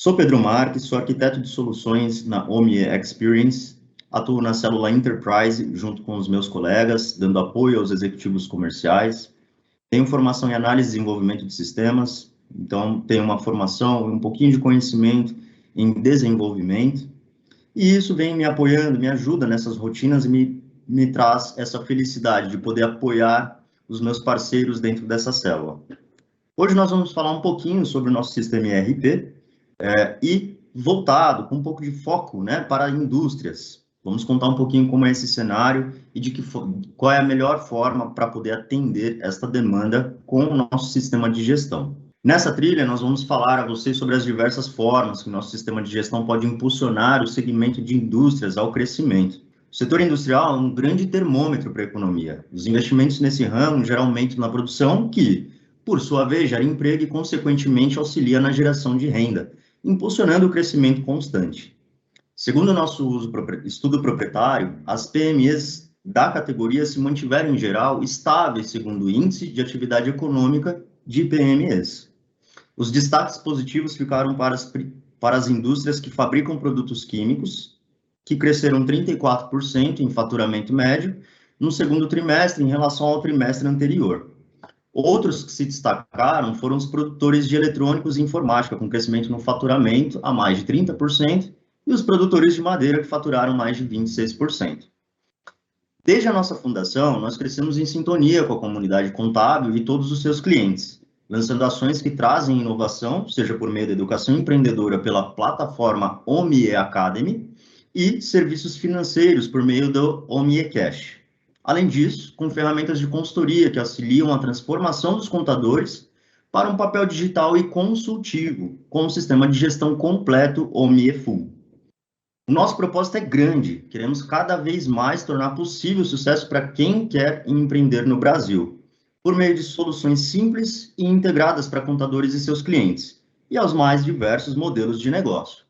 Sou Pedro Marques, sou arquiteto de soluções na Omie Experience, atuo na célula Enterprise junto com os meus colegas, dando apoio aos executivos comerciais. Tenho formação em análise e desenvolvimento de sistemas, então tenho uma formação e um pouquinho de conhecimento em desenvolvimento, e isso vem me apoiando, me ajuda nessas rotinas e me traz essa felicidade de poder apoiar os meus parceiros dentro dessa célula. Hoje nós vamos falar um pouquinho sobre o nosso sistema ERP, e voltado, com um pouco de foco, né, para indústrias. Vamos contar um pouquinho como é esse cenário e qual é a melhor forma para poder atender esta demanda com o nosso sistema de gestão. Nessa trilha, nós vamos falar a vocês sobre as diversas formas que o nosso sistema de gestão pode impulsionar o segmento de indústrias ao crescimento. O setor industrial é um grande termômetro para a economia. Os investimentos nesse ramo geram aumento na produção, que, por sua vez, gera emprego e, consequentemente, auxilia na geração de renda, impulsionando o crescimento constante. Segundo o nosso estudo proprietário, as PMEs da categoria se mantiveram, em geral, estáveis segundo o Índice de Atividade Econômica de PMEs. Os destaques positivos ficaram para as indústrias que fabricam produtos químicos, que cresceram 34% em faturamento médio no segundo trimestre em relação ao trimestre anterior. Outros que se destacaram foram os produtores de eletrônicos e informática, com crescimento no faturamento a mais de 30%, e os produtores de madeira, que faturaram mais de 26%. Desde a nossa fundação, nós crescemos em sintonia com a comunidade contábil e todos os seus clientes, lançando ações que trazem inovação, seja por meio da educação empreendedora pela plataforma Omie Academy, e serviços financeiros por meio do Omie Cash. Além disso, com ferramentas de consultoria que auxiliam a transformação dos contadores para um papel digital e consultivo, com um sistema de gestão completo Omie Full. O nosso propósito é grande, queremos cada vez mais tornar possível o sucesso para quem quer empreender no Brasil, por meio de soluções simples e integradas para contadores e seus clientes, e aos mais diversos modelos de negócio.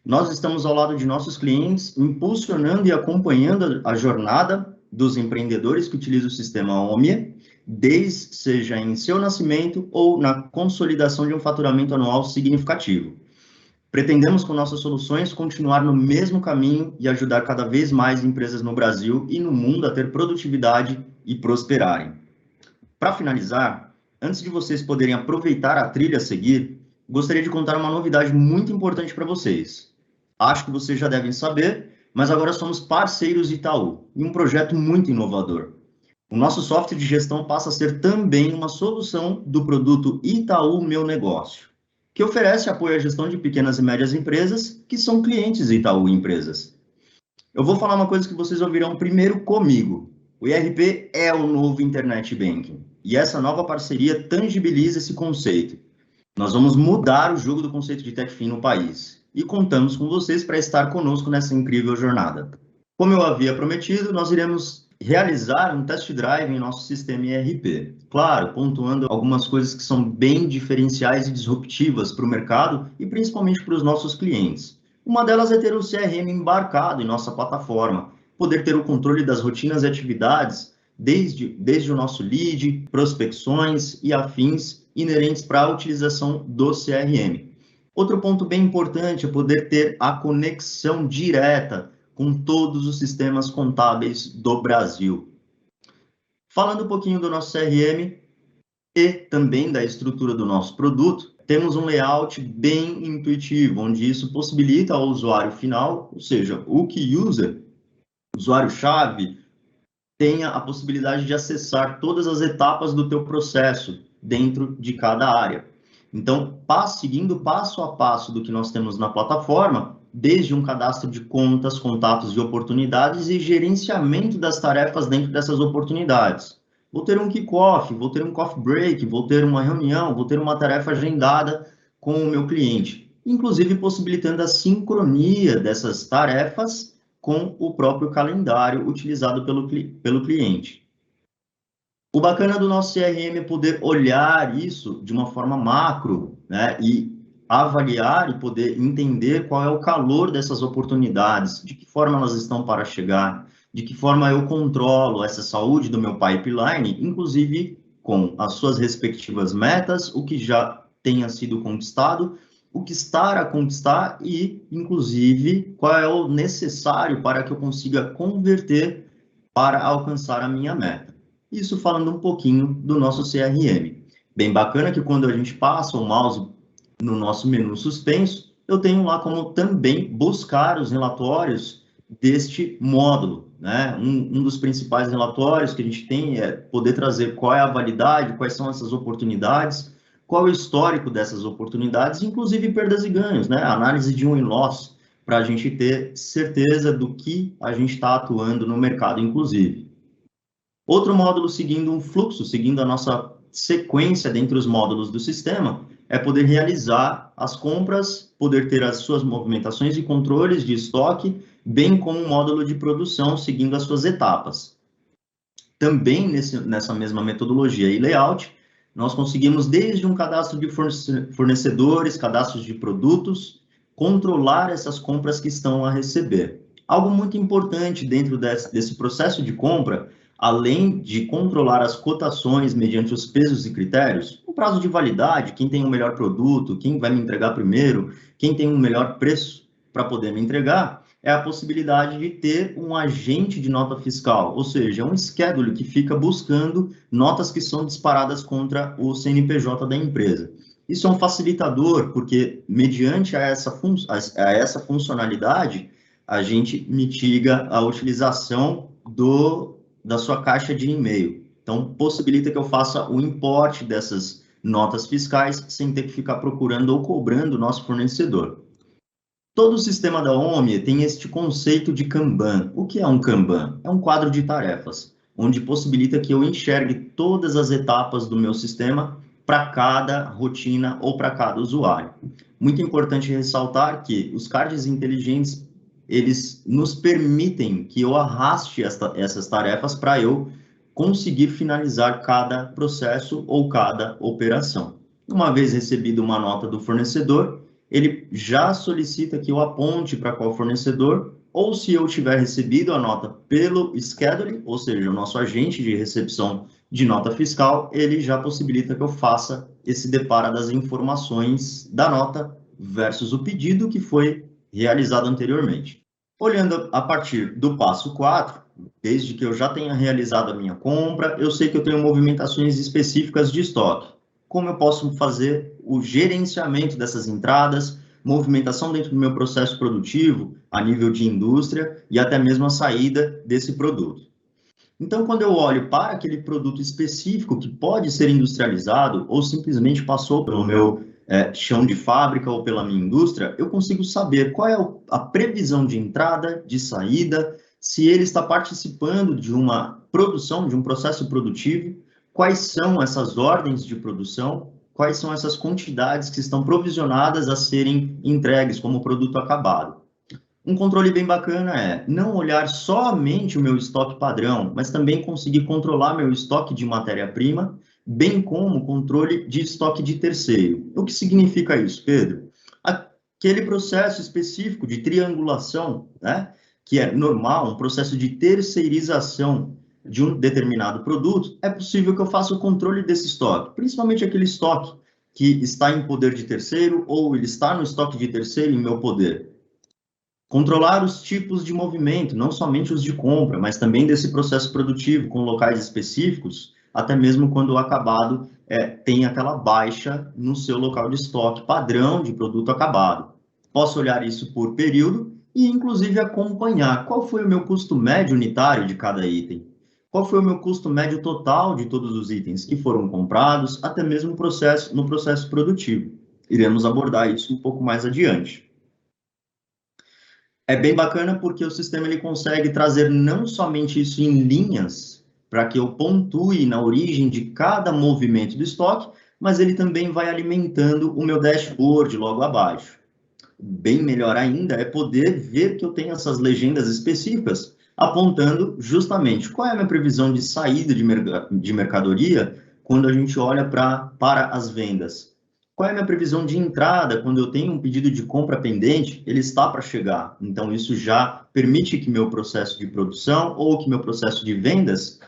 Nós estamos ao lado de nossos clientes, impulsionando e acompanhando a jornada dos empreendedores que utilizam o sistema Omie, desde seja em seu nascimento ou na consolidação de um faturamento anual significativo. Pretendemos, com nossas soluções, continuar no mesmo caminho e ajudar cada vez mais empresas no Brasil e no mundo a ter produtividade e prosperarem. Para finalizar, antes de vocês poderem aproveitar a trilha a seguir, gostaria de contar uma novidade muito importante para vocês. Acho que vocês já devem saber, mas agora somos parceiros Itaú, em um projeto muito inovador. O nosso software de gestão passa a ser também uma solução do produto Itaú Meu Negócio, que oferece apoio à gestão de pequenas e médias empresas que são clientes Itaú Empresas. Eu vou falar uma coisa que vocês ouvirão primeiro comigo. O ERP é o novo Internet Banking, e essa nova parceria tangibiliza esse conceito. Nós vamos mudar o jogo do conceito de TechFin no país. E contamos com vocês para estar conosco nessa incrível jornada. Como eu havia prometido, nós iremos realizar um test drive em nosso sistema ERP. Claro, pontuando algumas coisas que são bem diferenciais e disruptivas para o mercado e principalmente para os nossos clientes. Uma delas é ter o CRM embarcado em nossa plataforma, poder ter o controle das rotinas e atividades desde o nosso lead, prospecções e afins inerentes para a utilização do CRM. Outro ponto bem importante é poder ter a conexão direta com todos os sistemas contábeis do Brasil. Falando um pouquinho do nosso CRM e também da estrutura do nosso produto, temos um layout bem intuitivo, onde isso possibilita ao usuário final, ou seja, o key user, usuário-chave, tenha a possibilidade de acessar todas as etapas do teu processo dentro de cada área. Então, seguindo passo a passo do que nós temos na plataforma, desde um cadastro de contas, contatos e oportunidades e gerenciamento das tarefas dentro dessas oportunidades. Vou ter um kickoff, vou ter um coffee break, vou ter uma reunião, vou ter uma tarefa agendada com o meu cliente, inclusive possibilitando a sincronia dessas tarefas com o próprio calendário utilizado pelo cliente. O bacana do nosso CRM é poder olhar isso de uma forma macro, né, e avaliar e poder entender qual é o calor dessas oportunidades, de que forma elas estão para chegar, de que forma eu controlo essa saúde do meu pipeline, inclusive com as suas respectivas metas, o que já tenha sido conquistado o que está a conquistar e, inclusive, qual é o necessário para que eu consiga converter para alcançar a minha meta. Isso falando um pouquinho do nosso CRM. Bem bacana que quando a gente passa o mouse no nosso menu suspenso, eu tenho lá como também buscar os relatórios deste módulo, né? Um dos principais relatórios que a gente tem é poder trazer qual é a validade, quais são essas oportunidades, qual é o histórico dessas oportunidades, inclusive perdas e ganhos, né? A análise de win-loss, para a gente ter certeza do que a gente está atuando no mercado, inclusive. Outro módulo seguindo um fluxo, seguindo a nossa sequência dentre os módulos do sistema, é poder realizar as compras, poder ter as suas movimentações e controles de estoque, bem como um módulo de produção, seguindo as suas etapas. Também nessa mesma metodologia e layout, nós conseguimos desde um cadastro de fornecedores, cadastros de produtos, controlar essas compras que estão a receber. Algo muito importante dentro desse processo de compra, além de controlar as cotações mediante os pesos e critérios, o prazo de validade, quem tem o melhor produto, quem vai me entregar primeiro, quem tem o melhor preço para poder me entregar, é a possibilidade de ter um agente de nota fiscal, ou seja, um schedule que fica buscando notas que são disparadas contra o CNPJ da empresa. Isso é um facilitador, porque mediante essa funcionalidade, a gente mitiga a utilização da sua caixa de e-mail. Então, possibilita que eu faça o importe dessas notas fiscais sem ter que ficar procurando ou cobrando o nosso fornecedor. Todo o sistema da OMI tem este conceito de Kanban. O que é um Kanban? É um quadro de tarefas, onde possibilita que eu enxergue todas as etapas do meu sistema para cada rotina ou para cada usuário. Muito importante ressaltar que os cards inteligentes, eles nos permitem que eu arraste essas tarefas para eu conseguir finalizar cada processo ou cada operação. Uma vez recebida uma nota do fornecedor, ele já solicita que eu aponte para qual fornecedor, ou se eu tiver recebido a nota pelo schedule, ou seja, o nosso agente de recepção de nota fiscal, ele já possibilita que eu faça esse deparo das informações da nota versus o pedido que foi realizado anteriormente. Olhando a partir do passo 4, desde que eu já tenha realizado a minha compra, eu sei que eu tenho movimentações específicas de estoque. Como eu posso fazer o gerenciamento dessas entradas, movimentação dentro do meu processo produtivo, a nível de indústria, e até mesmo a saída desse produto. Então, quando eu olho para aquele produto específico que pode ser industrializado, ou simplesmente passou pelo meu chão de fábrica ou pela minha indústria, eu consigo saber qual é a previsão de entrada, de saída, se ele está participando de uma produção, de um processo produtivo, quais são essas ordens de produção, quais são essas quantidades que estão provisionadas a serem entregues como produto acabado. Um controle bem bacana é não olhar somente o meu estoque padrão, mas também conseguir controlar meu estoque de matéria-prima, bem como controle de estoque de terceiro. O que significa isso, Pedro? Aquele processo específico de triangulação, né, que é normal, um processo de terceirização de um determinado produto, é possível que eu faça o controle desse estoque, principalmente aquele estoque que está em poder de terceiro ou ele está no estoque de terceiro em meu poder. Controlar os tipos de movimento, não somente os de compra, mas também desse processo produtivo, com locais específicos, até mesmo quando o acabado tem aquela baixa no seu local de estoque padrão de produto acabado. Posso olhar isso por período e, inclusive, acompanhar qual foi o meu custo médio unitário de cada item, qual foi o meu custo médio total de todos os itens que foram comprados, até mesmo no processo produtivo. Iremos abordar isso um pouco mais adiante. É bem bacana porque o sistema ele consegue trazer não somente isso em linhas, para que eu pontue na origem de cada movimento do estoque, mas ele também vai alimentando o meu dashboard logo abaixo. Bem melhor ainda é poder ver que eu tenho essas legendas específicas, apontando justamente qual é a minha previsão de saída de mercadoria quando a gente olha para as vendas. Qual é a minha previsão de entrada quando eu tenho um pedido de compra pendente? Ele está para chegar. Então, isso já permite que meu processo de produção ou que meu processo de vendas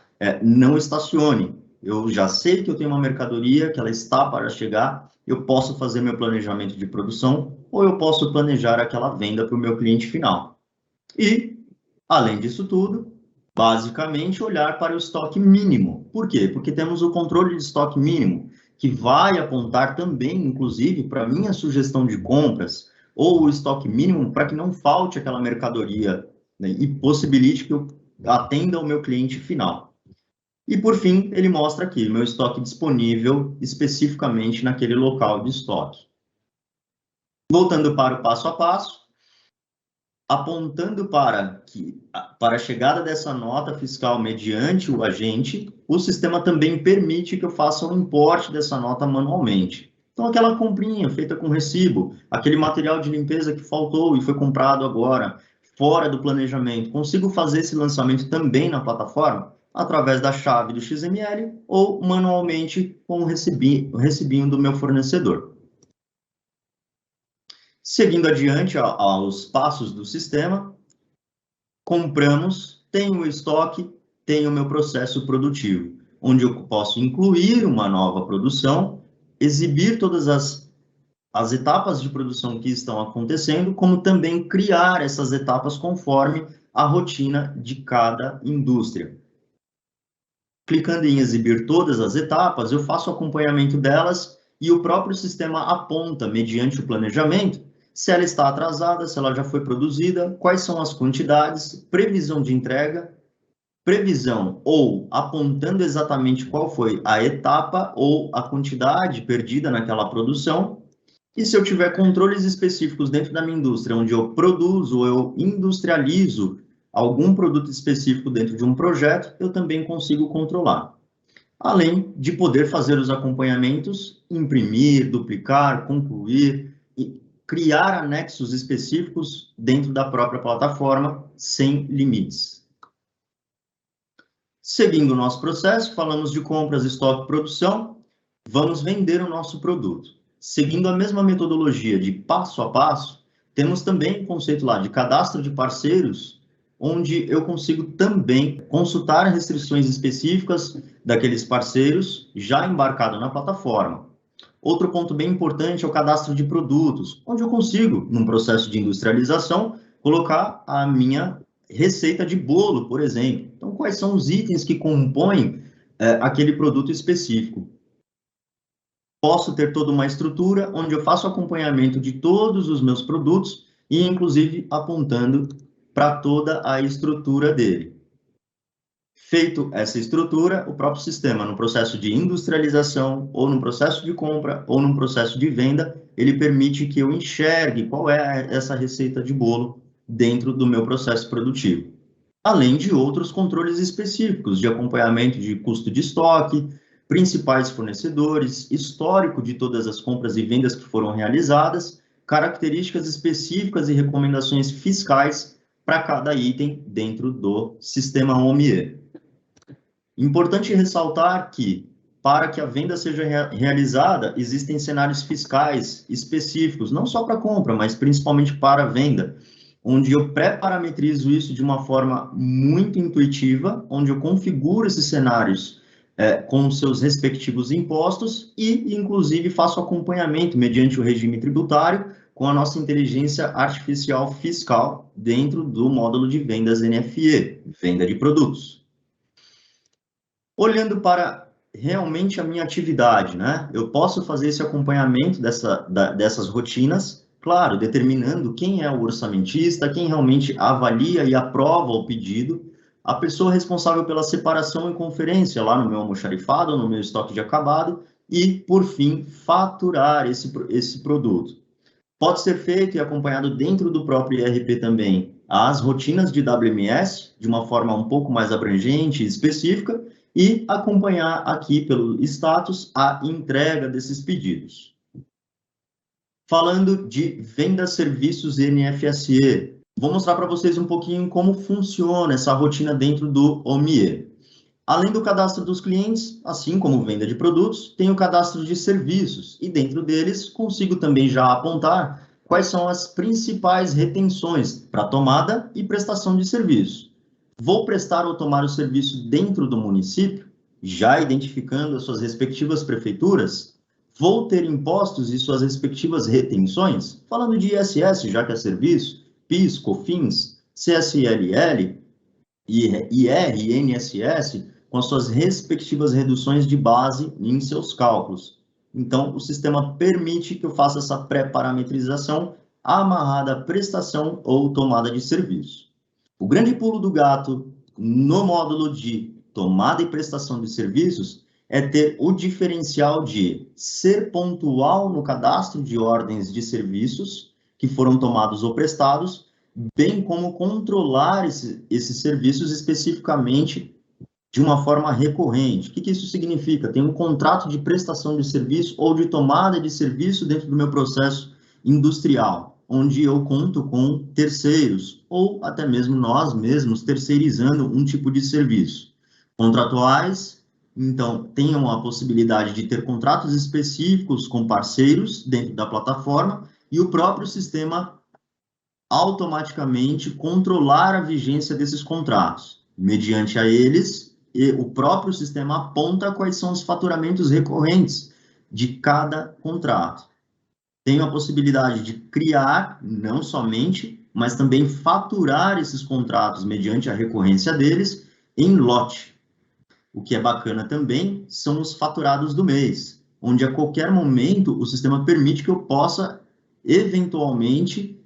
não estacione. Eu já sei que eu tenho uma mercadoria, que ela está para chegar eu posso fazer meu planejamento de produção ou eu posso planejar aquela venda para o meu cliente final. E, além disso tudo, basicamente olhar para o estoque mínimo. Por quê? Porque temos o controle de estoque mínimo, que vai apontar também, inclusive, para a minha sugestão de compras, ou o estoque mínimo para que não falte aquela mercadoria, né, e possibilite que eu atenda o meu cliente final. E, por fim, ele mostra aqui o meu estoque disponível especificamente naquele local de estoque. Voltando para o passo a passo, apontando para a chegada dessa nota fiscal mediante o agente, o sistema também permite que eu faça o importe dessa nota manualmente. Então, aquela comprinha feita com recibo, aquele material de limpeza que faltou e foi comprado agora, fora do planejamento, consigo fazer esse lançamento também na plataforma? Através da chave do XML ou manualmente com o recibinho do meu fornecedor. Seguindo adiante aos passos do sistema, compramos, tenho o estoque, tenho o meu processo produtivo, onde eu posso incluir uma nova produção, exibir todas as etapas de produção que estão acontecendo, como também criar essas etapas conforme a rotina de cada indústria. Clicando em exibir todas as etapas, eu faço o acompanhamento delas e o próprio sistema aponta, mediante o planejamento, se ela está atrasada, se ela já foi produzida, quais são as quantidades, previsão de entrega, previsão ou apontando exatamente qual foi a etapa ou a quantidade perdida naquela produção. E se eu tiver controles específicos dentro da minha indústria, onde eu produzo ou eu industrializo algum produto específico dentro de um projeto, eu também consigo controlar. Além de poder fazer os acompanhamentos, imprimir, duplicar, concluir e criar anexos específicos dentro da própria plataforma, sem limites. Seguindo o nosso processo, falamos de compras, estoque e produção, vamos vender o nosso produto. Seguindo a mesma metodologia de passo a passo, temos também o conceito lá de cadastro de parceiros, onde eu consigo também consultar restrições específicas daqueles parceiros já embarcado na plataforma. Outro ponto bem importante é o cadastro de produtos, onde eu consigo, num processo de industrialização, colocar a minha receita de bolo, por exemplo. Então, quais são os itens que compõem aquele produto específico? Posso ter toda uma estrutura onde eu faço acompanhamento de todos os meus produtos e, inclusive, apontando para toda a estrutura dele. Feito essa estrutura, o próprio sistema, no processo de industrialização, ou no processo de compra, ou no processo de venda, ele permite que eu enxergue qual é essa receita de bolo dentro do meu processo produtivo. Além de outros controles específicos de acompanhamento de custo de estoque, principais fornecedores, histórico de todas as compras e vendas que foram realizadas, características específicas e recomendações fiscais para cada item dentro do sistema OMIE. Importante ressaltar que, para que a venda seja realizada, existem cenários fiscais específicos, não só para compra, mas principalmente para a venda, onde eu pré-parametrizo isso de uma forma muito intuitiva, onde eu configuro esses cenários com seus respectivos impostos e, inclusive, faço acompanhamento mediante o regime tributário com a nossa inteligência artificial fiscal dentro do módulo de vendas NFE, venda de produtos. Olhando para realmente a minha atividade, né? Eu posso fazer esse acompanhamento dessas rotinas, claro, determinando quem é o orçamentista, quem realmente avalia e aprova o pedido, a pessoa responsável pela separação e conferência lá no meu almoxarifado, no meu estoque de acabado, e, por fim, faturar esse produto. Pode ser feito e acompanhado dentro do próprio IRP também as rotinas de WMS, de uma forma um pouco mais abrangente e específica, e acompanhar aqui pelo status a entrega desses pedidos. Falando de venda serviços NFSE, vou mostrar para vocês um pouquinho como funciona essa rotina dentro do OMIE. Além do cadastro dos clientes, assim como venda de produtos, tem o cadastro de serviços e dentro deles consigo também já apontar quais são as principais retenções para tomada e prestação de serviço. Vou prestar ou tomar o serviço dentro do município, já identificando as suas respectivas prefeituras? vou ter impostos e suas respectivas retenções, falando de ISS, já que é serviço, PIS, COFINS, CSLL, IR e INSS, com as suas respectivas reduções de base em seus cálculos. Então, o sistema permite que eu faça essa pré-parametrização amarrada à prestação ou tomada de serviço. O grande pulo do gato no módulo de tomada e prestação de serviços é ter o diferencial de ser pontual no cadastro de ordens de serviços que foram tomados ou prestados, bem como controlar esses serviços especificamente de uma forma recorrente. O que isso significa? Tem um contrato de prestação de serviço ou de tomada de serviço dentro do meu processo industrial, onde eu conto com terceiros, ou até mesmo nós mesmos terceirizando um tipo de serviço. Contratuais, então, tenham a possibilidade de ter contratos específicos com parceiros dentro da plataforma e o próprio sistema automaticamente controlar a vigência desses contratos. Mediante a eles, o próprio sistema aponta quais são os faturamentos recorrentes de cada contrato. Tenho a possibilidade de criar, não somente, mas também faturar esses contratos mediante a recorrência deles em lote. O que é bacana também são os faturados do mês, onde a qualquer momento o sistema permite que eu possa, eventualmente,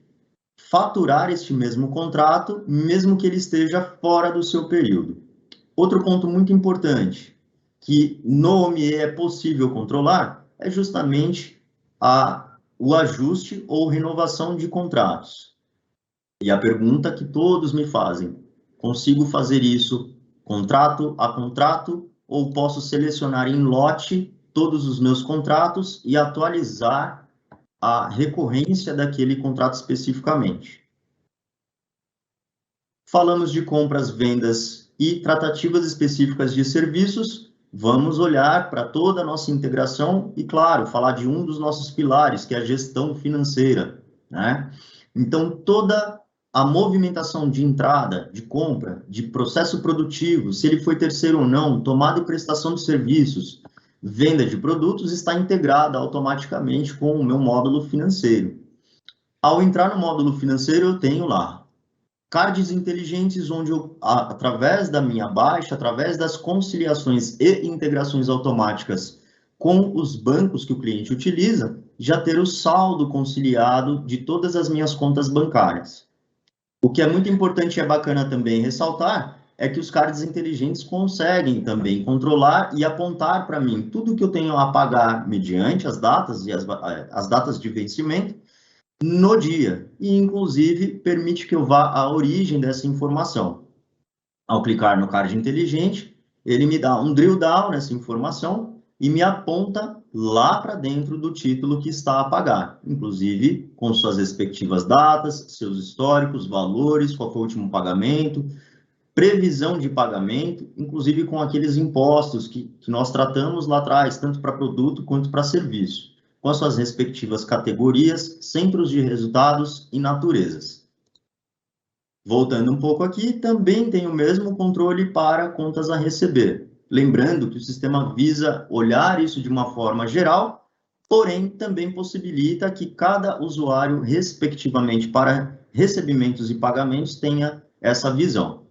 faturar este mesmo contrato, mesmo que ele esteja fora do seu período. Outro ponto muito importante, que no OMIE é possível controlar, é justamente o ajuste ou renovação de contratos. E a pergunta que todos me fazem, consigo fazer isso contrato a contrato ou posso selecionar em lote todos os meus contratos e atualizar a recorrência daquele contrato especificamente? Falamos de compras, vendas e tratativas específicas de serviços. Vamos olhar para toda a nossa integração e, claro, falar de um dos nossos pilares, que é a gestão financeira, né? Então, toda a movimentação de entrada, de compra, de processo produtivo, se ele foi terceiro ou não, tomada e prestação de serviços, venda de produtos, está integrada automaticamente com o meu módulo financeiro. Ao entrar no módulo financeiro, eu tenho lá cards inteligentes, onde eu, através da minha baixa, através das conciliações e integrações automáticas com os bancos que o cliente utiliza, já ter o saldo conciliado de todas as minhas contas bancárias. O que é muito importante e é bacana também ressaltar é que os cards inteligentes conseguem também controlar e apontar para mim tudo que eu tenho a pagar mediante as datas e as datas de vencimento no dia, e inclusive permite que eu vá à origem dessa informação. Ao clicar no card inteligente, ele me dá um drill down nessa informação e me aponta lá para dentro do título que está a pagar, inclusive com suas respectivas datas, seus históricos, valores, qual foi o último pagamento, previsão de pagamento, inclusive com aqueles impostos que nós tratamos lá atrás, tanto para produto quanto para serviço, com as suas respectivas categorias, centros de resultados e naturezas. Voltando um pouco aqui, também tem o mesmo controle para contas a receber. Lembrando que o sistema visa olhar isso de uma forma geral, porém também possibilita que cada usuário, respectivamente, para recebimentos e pagamentos, tenha essa visão.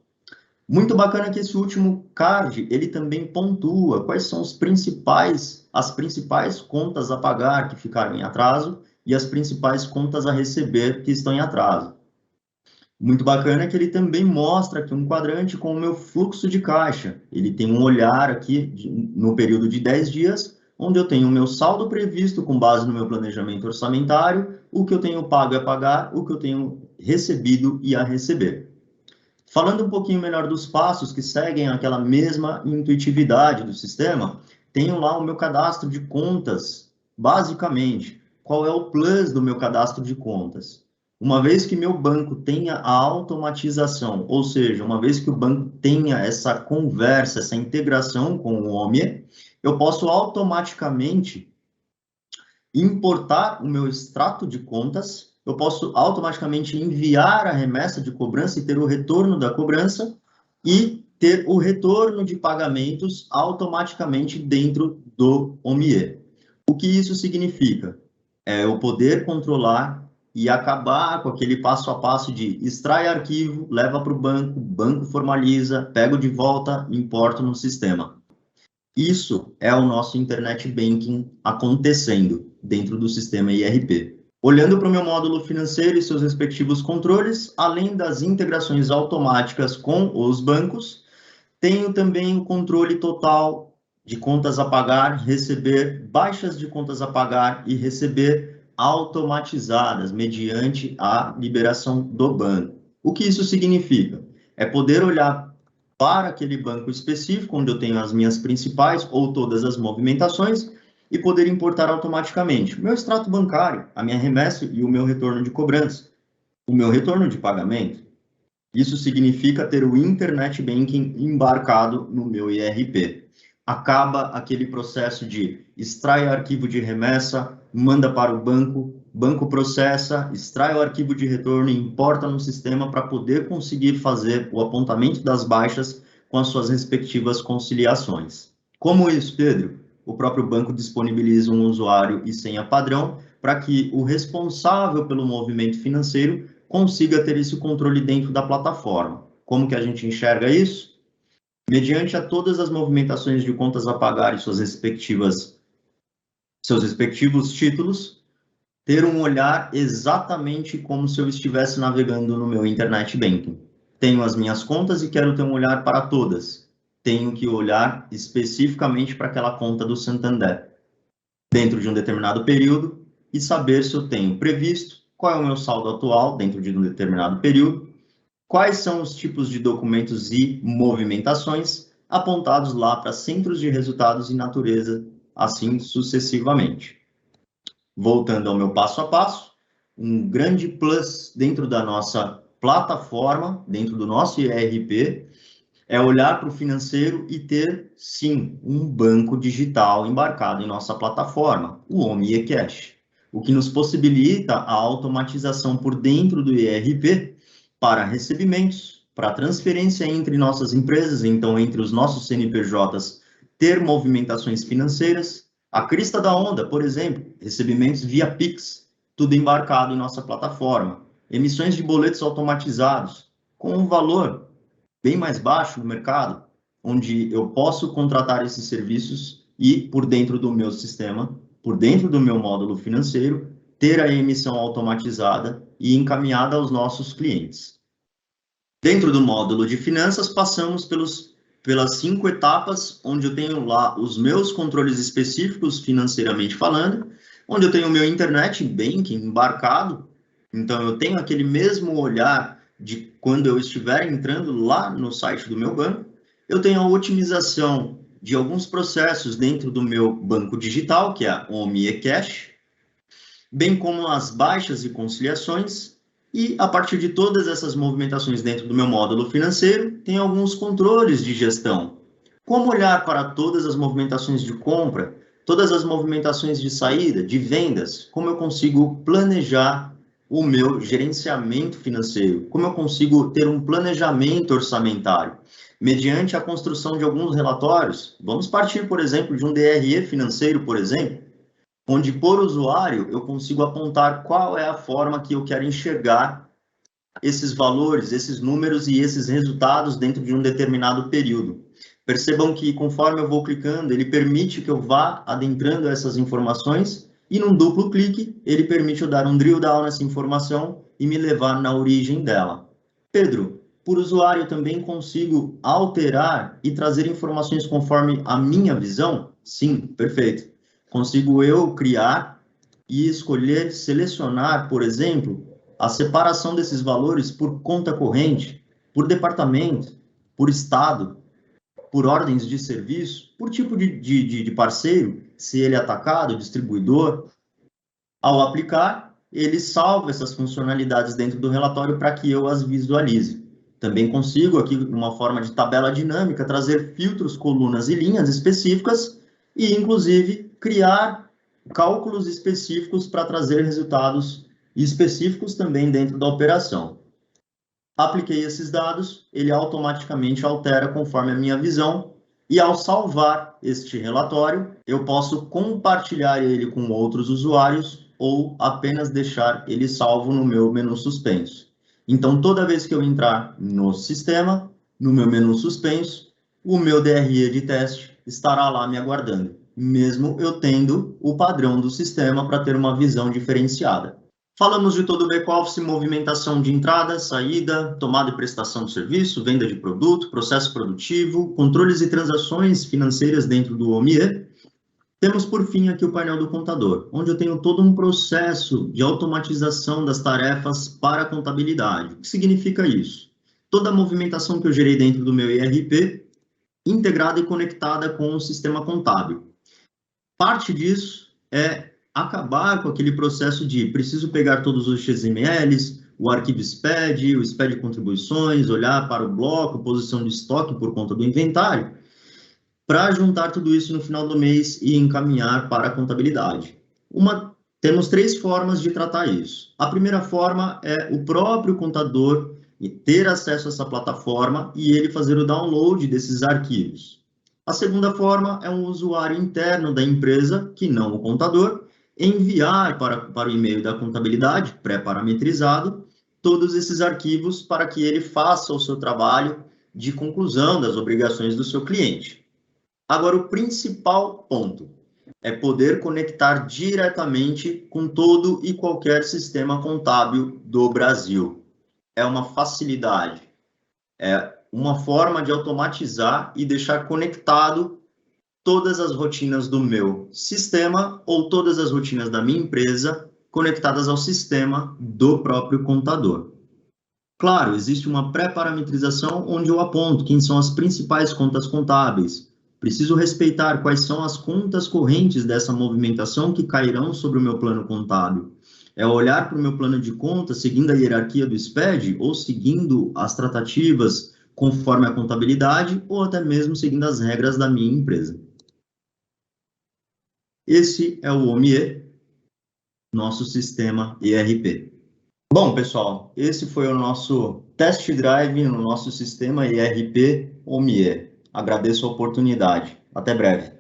Muito bacana que esse último card, ele também pontua quais são as principais contas a pagar que ficaram em atraso e as principais contas a receber que estão em atraso. Muito bacana que ele também mostra aqui um quadrante com o meu fluxo de caixa. Ele tem um olhar aqui no período de 10 dias, onde eu tenho o meu saldo previsto com base no meu planejamento orçamentário, o que eu tenho pago a pagar, o que eu tenho recebido e a receber. Falando um pouquinho melhor dos passos que seguem aquela mesma intuitividade do sistema, tenho lá o meu cadastro de contas, basicamente. Qual é o plus do meu cadastro de contas? Uma vez que meu banco tenha a automatização, ou seja, uma vez que o banco tenha essa conversa, essa integração com o OMIE, eu posso automaticamente importar o meu extrato de contas, eu posso automaticamente enviar a remessa de cobrança e ter o retorno da cobrança e ter o retorno de pagamentos automaticamente dentro do OMIE. O que isso significa? É eu poder controlar e acabar com aquele passo a passo de extrai arquivo, leva para o banco formaliza, pego de volta, importo no sistema. Isso é o nosso Internet Banking acontecendo dentro do sistema IRP. Olhando para o meu módulo financeiro e seus respectivos controles, além das integrações automáticas com os bancos, tenho também o controle total de contas a pagar, receber, baixas de contas a pagar e receber automatizadas mediante a liberação do banco. O que isso significa? É poder olhar para aquele banco específico, onde eu tenho as minhas principais ou todas as movimentações, e poder importar automaticamente o meu extrato bancário, a minha remessa e o meu retorno de cobrança, o meu retorno de pagamento. Isso significa ter o Internet Banking embarcado no meu IRP. Acaba aquele processo de extrai arquivo de remessa, manda para o banco, banco processa, extrai o arquivo de retorno e importa no sistema para poder conseguir fazer o apontamento das baixas com as suas respectivas conciliações. Como isso, Pedro? O próprio banco disponibiliza um usuário e senha padrão para que o responsável pelo movimento financeiro consiga ter esse controle dentro da plataforma. Como que a gente enxerga isso? Mediante a todas as movimentações de contas a pagar e seus respectivos títulos, ter um olhar exatamente como se eu estivesse navegando no meu Internet Banking. Tenho as minhas contas e quero ter um olhar para todas. Tenho que olhar especificamente para aquela conta do Santander, dentro de um determinado período, e saber se eu tenho previsto, qual é o meu saldo atual dentro de um determinado período, quais são os tipos de documentos e movimentações apontados lá para centros de resultados e natureza, assim sucessivamente. Voltando ao meu passo a passo, um grande plus dentro da nossa plataforma, dentro do nosso IRP, é olhar para o financeiro e ter, sim, um banco digital embarcado em nossa plataforma, o Omni eCash, o que nos possibilita a automatização por dentro do IRP para recebimentos, para transferência entre nossas empresas, então entre os nossos CNPJs, ter movimentações financeiras. A crista da onda, por exemplo, recebimentos via Pix, tudo embarcado em nossa plataforma. Emissões de boletos automatizados, com um valor bem mais baixo no mercado, onde eu posso contratar esses serviços e, por dentro do meu sistema, por dentro do meu módulo financeiro, ter a emissão automatizada e encaminhada aos nossos clientes. Dentro do módulo de finanças, passamos pelas 5 etapas, onde eu tenho lá os meus controles específicos, financeiramente falando, onde eu tenho o meu Internet Banking embarcado, então eu tenho aquele mesmo olhar de quando eu estiver entrando lá no site do meu banco, eu tenho a otimização de alguns processos dentro do meu banco digital, que é a Omni eCash, bem como as baixas e conciliações, e a partir de todas essas movimentações dentro do meu módulo financeiro, tem alguns controles de gestão. Como olhar para todas as movimentações de compra, todas as movimentações de saída, de vendas, como eu consigo planejar o meu gerenciamento financeiro, como eu consigo ter um planejamento orçamentário, mediante a construção de alguns relatórios. Vamos partir, por exemplo, de um DRE financeiro, por exemplo, onde por usuário eu consigo apontar qual é a forma que eu quero enxergar esses valores, esses números e esses resultados dentro de um determinado período. Percebam que conforme eu vou clicando, ele permite que eu vá adentrando essas informações e num duplo clique, ele permite eu dar um drill down nessa informação e me levar na origem dela. Pedro, por usuário eu também consigo alterar e trazer informações conforme a minha visão? Sim, perfeito. Consigo eu criar e escolher, selecionar, por exemplo, a separação desses valores por conta corrente, por departamento, por estado, por ordens de serviço, por tipo de parceiro, se ele é atacado, distribuidor. Ao aplicar, ele salva essas funcionalidades dentro do relatório para que eu as visualize. Também consigo aqui, de uma forma de tabela dinâmica, trazer filtros, colunas e linhas específicas e, inclusive, criar cálculos específicos para trazer resultados específicos também dentro da operação. Apliquei esses dados, ele automaticamente altera conforme a minha visão E ao salvar este relatório, eu posso compartilhar ele com outros usuários ou apenas deixar ele salvo no meu menu suspenso. Então, toda vez que eu entrar no sistema, no meu menu suspenso, o meu DRE de teste estará lá me aguardando, mesmo eu tendo o padrão do sistema para ter uma visão diferenciada. Falamos de todo o back-office, movimentação de entrada, saída, tomada e prestação de serviço, venda de produto, processo produtivo, controles e transações financeiras dentro do OMIE. Temos, por fim, aqui o painel do contador, onde eu tenho todo um processo de automatização das tarefas para a contabilidade. O que significa isso? Toda a movimentação que eu gerei dentro do meu ERP, integrada e conectada com o sistema contábil. Parte disso é acabar com aquele processo de preciso pegar todos os XMLs, o arquivo SPED, o SPED contribuições, olhar para o bloco, posição de estoque por conta do inventário, para juntar tudo isso no final do mês e encaminhar para a contabilidade. Temos 3 formas de tratar isso. A primeira forma é o próprio contador ter acesso a essa plataforma e ele fazer o download desses arquivos. A segunda forma é um usuário interno da empresa, que não o contador, enviar para o e-mail da contabilidade, pré-parametrizado, todos esses arquivos para que ele faça o seu trabalho de conclusão das obrigações do seu cliente. Agora, o principal ponto é poder conectar diretamente com todo e qualquer sistema contábil do Brasil. É uma facilidade, é uma forma de automatizar e deixar conectado todas as rotinas do meu sistema ou todas as rotinas da minha empresa conectadas ao sistema do próprio contador. Claro, existe uma pré-parametrização onde eu aponto quem são as principais contas contábeis. Preciso respeitar quais são as contas correntes dessa movimentação que cairão sobre o meu plano contábil. É olhar para o meu plano de contas seguindo a hierarquia do SPED ou seguindo as tratativas conforme a contabilidade ou até mesmo seguindo as regras da minha empresa. Esse é o OMIE, nosso sistema ERP. Bom, pessoal, esse foi o nosso test drive no nosso sistema ERP OMIE. Agradeço a oportunidade. Até breve.